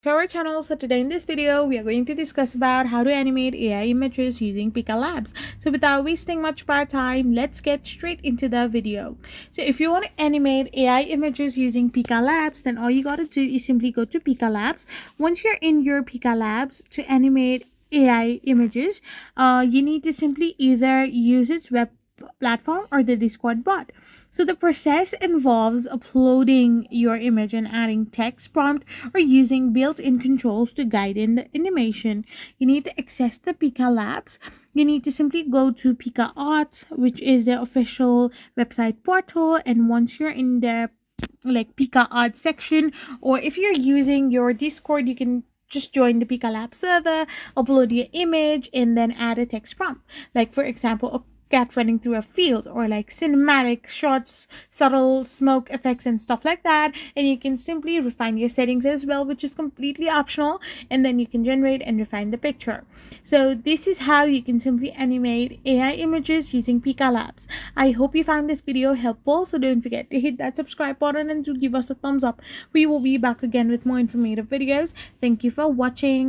To our channel. So today in this video we are going to discuss about how to animate AI images using Pika Labs. So without wasting much of our time, let's get straight into the video. So if you want to animate AI images using Pika Labs, then all you got to do is simply go to Pika Labs. Once you're in your Pika Labs, to animate AI images, you need to simply either use its web platform or the Discord bot. So the process involves uploading your image and adding text prompt or using built-in controls to guide in the animation. You need to access the Pika Labs. You need to simply go to Pika Arts, which is the official website portal, and once you're in the Pika Arts section, or if you're using your Discord, you can just join the Pika Lab server, upload your image, and then add a text prompt. Like, for example, a cat running through a field, or like cinematic shots, subtle smoke effects, and stuff like that. And you can simply refine your settings as well, which is completely optional, and then you can generate and refine the picture. So this is how you can simply animate AI images using Pika Labs. I hope you found this video helpful, so don't forget to hit that subscribe button and to give us a thumbs up. We will be back again with more informative videos. Thank you for watching.